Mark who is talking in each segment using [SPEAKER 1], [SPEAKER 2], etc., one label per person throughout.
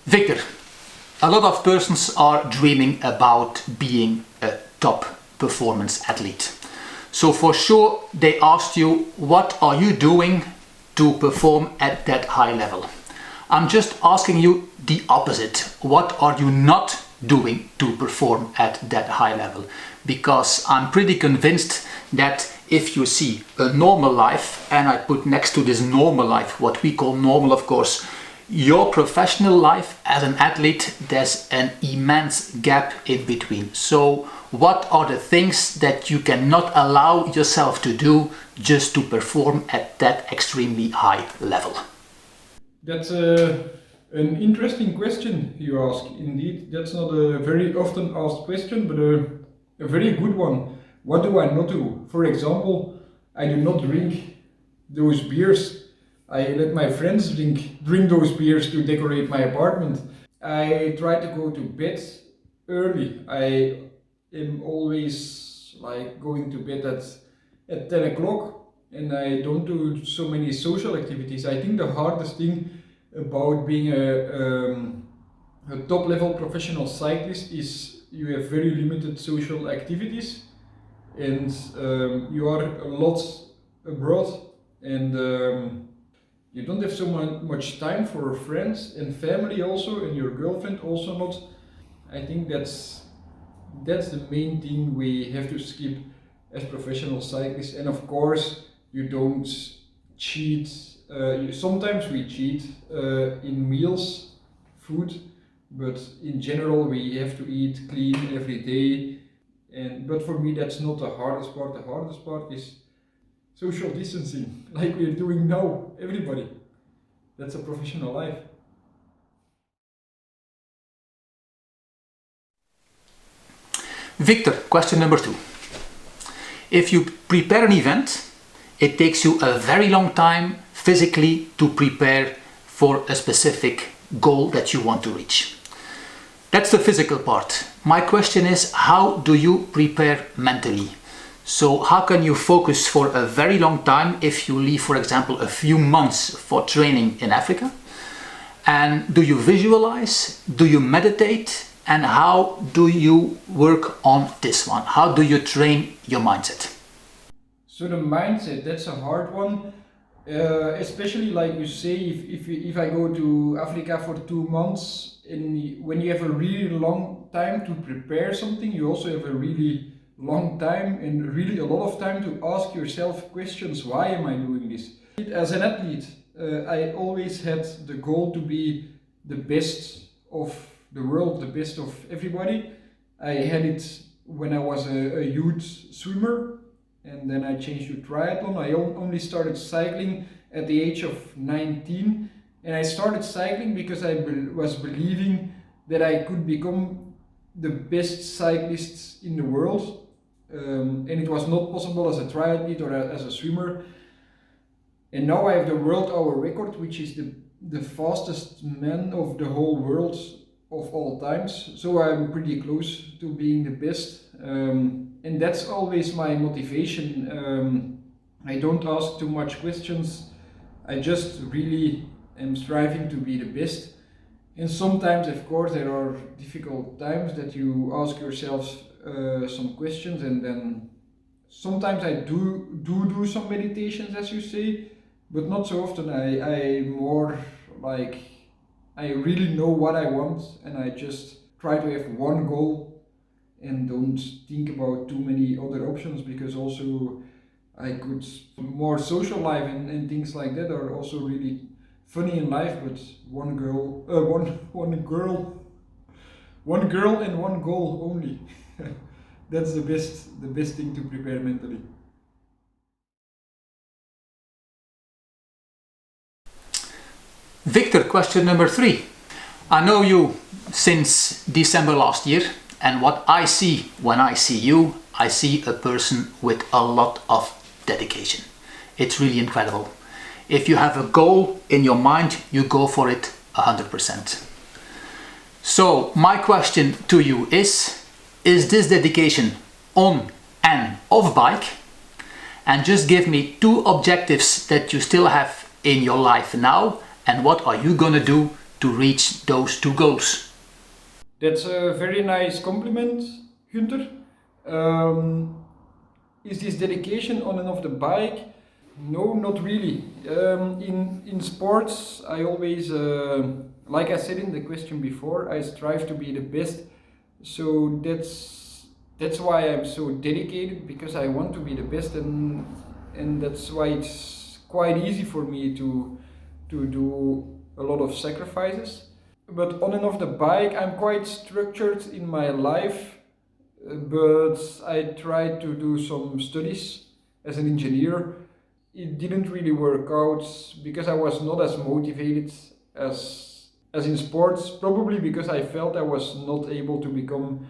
[SPEAKER 1] Victor, a lot of persons are dreaming about being a top performance athlete. So for sure they asked you, what are you doing to perform at that high level? I'm just asking you the opposite. What are you not doing to perform at that high level? Because I'm pretty convinced that if you see a normal life, and I put next to this normal life, what we call normal, of course, your professional life as an athlete, there's an immense gap in between. So what are the things that you cannot allow yourself to do just to perform at that extremely high level?
[SPEAKER 2] That's an interesting question you ask. Indeed, that's not a very often asked question, but a very good one. What do I not do? For example, I do not drink those beers. I let my friends drink those beers to decorate my apartment. I try to go to bed early. I am always like going to bed at 10 o'clock, and I don't do so many social activities. I think the hardest thing about being a top level professional cyclist is you have very limited social activities, and you are a lot abroad, and you don't have so much time for friends and family also, and your girlfriend also not. I think that's the main thing we have to skip as professional cyclists. And of course, you don't cheat. Sometimes we cheat in meals, food, but in general we have to eat clean every day. But for me, that's not the hardest part. The hardest part is social distancing, like we're doing now, everybody. That's a professional life.
[SPEAKER 1] Victor, question number 2. If you prepare an event, it takes you a very long time physically to prepare for a specific goal that you want to reach. That's the physical part. My question is, how do you prepare mentally? So how can you focus for a very long time if you leave, for example, a few months for training in Africa? And do you visualize? Do you meditate? And how do you work on this one? How do you train your mindset?
[SPEAKER 2] So the mindset, that's a hard one. Especially like you say, if I go to Africa for 2 months, and when you have a really long time to prepare something, you also have a really long time and really a lot of time to ask yourself questions. Why am I doing this? As an athlete, I always had the goal to be the best of the world, the best of everybody. I had it when I was a youth swimmer, and then I changed to triathlon. I only started cycling at the age of 19, and I started cycling because I was believing that I could become the best cyclist in the world. And it was not possible as a triathlete or as a swimmer. And now I have the world hour record, which is the fastest man of the whole world of all times. So I'm pretty close to being the best. And that's always my motivation. I don't ask too much questions. I just really am striving to be the best. And sometimes, of course, there are difficult times that you ask yourself some questions, and then sometimes I do some meditations, as you say, but not so often. I more like, I really know what I want, and I just try to have one goal and don't think about too many other options, because also I could more social life and things like that are also really funny in life, but one girl and one goal only. That's the best thing to prepare mentally.
[SPEAKER 1] Victor, question number 3. I know you since December last year, and what I see when I see you, I see a person with a lot of dedication. It's really incredible. If you have a goal in your mind, you go for it 100%. So my question to you is this dedication on and off bike? And just give me 2 objectives that you still have in your life now, and what are you gonna do to reach those two goals?
[SPEAKER 2] That's a very nice compliment, Günther. Is this dedication on and off the bike? No, not really. In sports, I always, like I said in the question before, I strive to be the best. So that's why I'm so dedicated, because I want to be the best, and that's why it's quite easy for me to do a lot of sacrifices. But on and off the bike, I'm quite structured in my life, but I tried to do some studies as an engineer. It didn't really work out because I was not as motivated as in sports, probably because I felt I was not able to become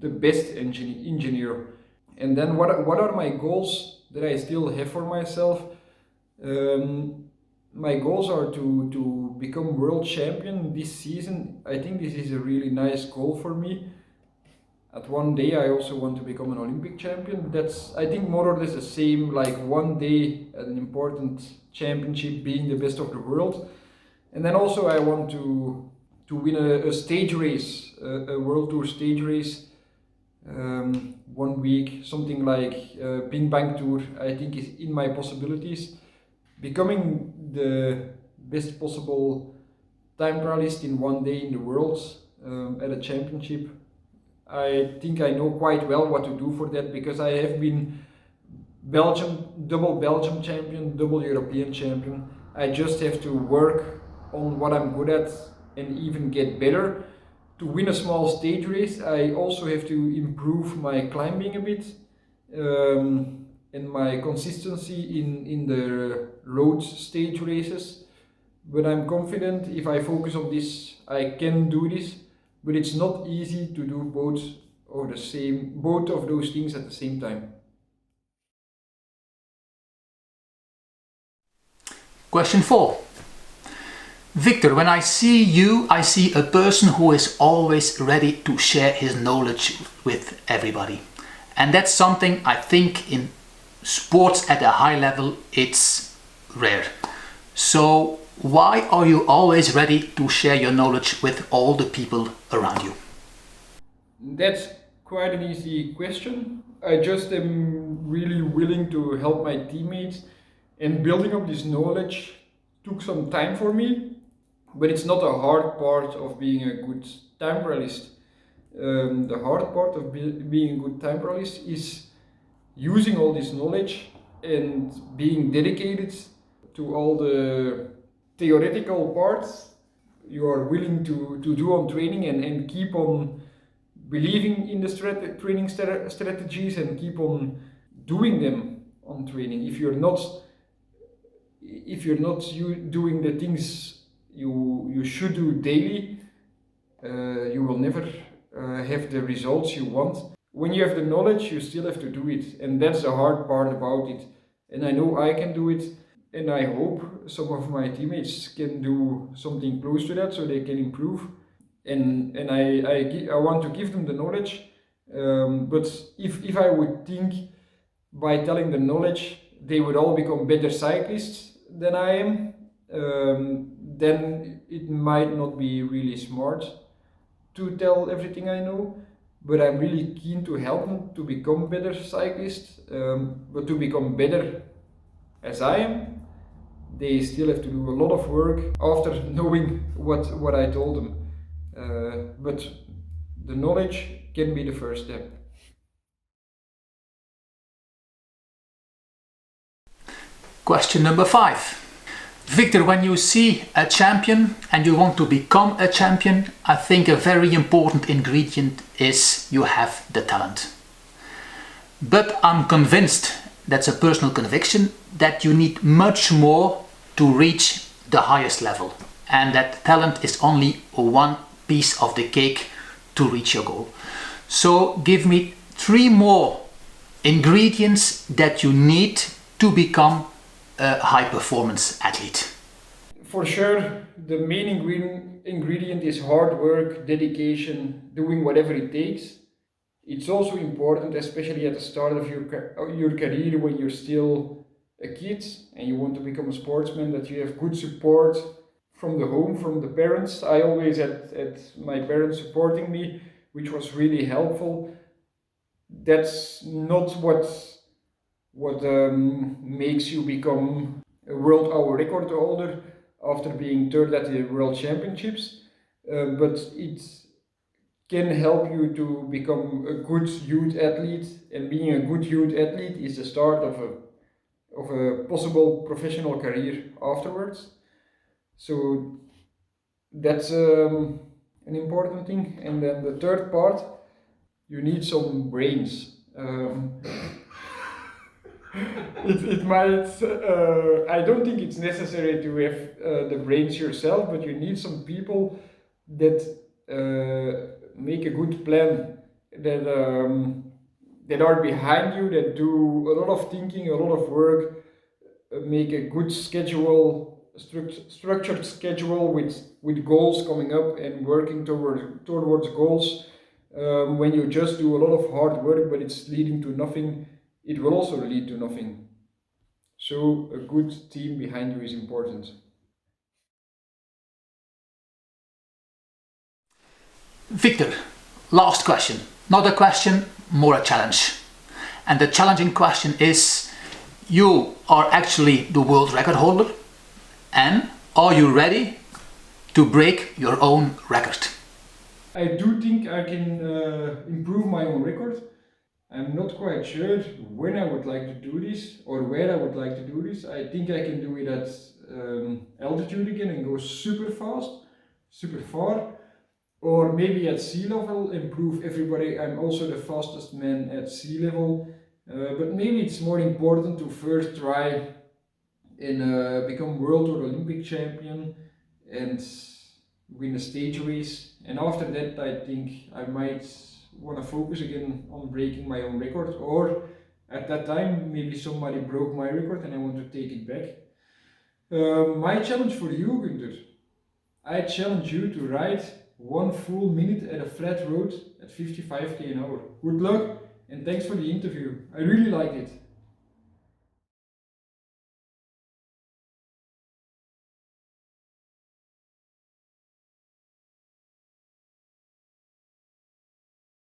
[SPEAKER 2] the best engineer. And then what are my goals that I still have for myself? My goals are to become world champion this season. I think this is a really nice goal for me. At one day I also want to become an Olympic champion. That's, I think, more or less the same, like one day an important championship, being the best of the world. And then also I want to win a stage race, a world tour stage race. 1 week, something like Bing Bang Tour, I think is in my possibilities. Becoming the best possible time trialist in one day in the world at a championship. I think I know quite well what to do for that, because I have been double Belgium champion, double European champion. I just have to work on what I'm good at and even get better. To win a small stage race, I also have to improve my climbing a bit and my consistency in the road stage races. But I'm confident if I focus on this, I can do this. But it's not easy to do both of those things at the same time.
[SPEAKER 1] Question 4. Victor, when I see you, I see a person who is always ready to share his knowledge with everybody. And that's something I think in sports at a high level, it's rare. So why are you always ready to share your knowledge with all the people around you?
[SPEAKER 2] That's quite an easy question. I just am really willing to help my teammates, and building up this knowledge took some time for me. But it's not a hard part of being a good time trialist. The hard part of being a good time trialist is using all this knowledge and being dedicated to all the theoretical parts you are willing to do on training, and keep on believing in the training strategies and keep on doing them on training. If you're not doing the things you should do daily, you will never have the results you want. When you have the knowledge, you still have to do it, and that's the hard part about it. And I know I can do it, and I hope some of my teammates can do something close to that so they can improve. And I want to give them the knowledge, but if I would think by telling the knowledge they would all become better cyclists than I am, then it might not be really smart to tell everything I know. But I'm really keen to help them to become better cyclists, but to become better as I am, they still have to do a lot of work after knowing what I told them. But the knowledge can be the first step.
[SPEAKER 1] Question number 5. Victor, when you see a champion and you want to become a champion, I think a very important ingredient is you have the talent. But I'm convinced, that's a personal conviction, that you need much more to reach the highest level, and that talent is only one piece of the cake to reach your goal. So give me 3 more ingredients that you need to become a high performance athlete.
[SPEAKER 2] For sure, the main ingredient is hard work, dedication, doing whatever it takes. It's also important, especially at the start of your career, when you're still a kid and you want to become a sportsman, that you have good support from the home, from the parents. I always had my parents supporting me, which was really helpful. That's not what makes you become a world hour record holder after being third at the World Championships, but it can help you to become a good youth athlete, and being a good youth athlete is the start of a possible professional career afterwards. So that's an important thing. And then the third part, you need some brains. It might, I don't think it's necessary to have the brains yourself, but you need some people that make a good plan, that are behind you, that do a lot of thinking, a lot of work, make a good schedule, structured schedule with goals coming up and working towards goals. When you just do a lot of hard work but it's leading to nothing, it will also lead to nothing. So a good team behind you is important.
[SPEAKER 1] Victor, last question. Not a question, more a challenge. And the challenging question is, you are actually the world record holder, and are you ready to break your own record?
[SPEAKER 2] I do think I can improve my own record. I'm not quite sure when I would like to do this or where I would like to do this. I think I can do it at altitude again and go super fast, super far. Or maybe at sea level, improve everybody. I'm also the fastest man at sea level. But maybe it's more important to first try and become world or Olympic champion and win a stage race. And after that, I think I might want to focus again on breaking my own record. Or at that time, maybe somebody broke my record and I want to take it back. My challenge for you, Gunther, I challenge you to ride 1 full minute at a flat road at 55 km/h. Good luck and thanks for the interview. I really liked it.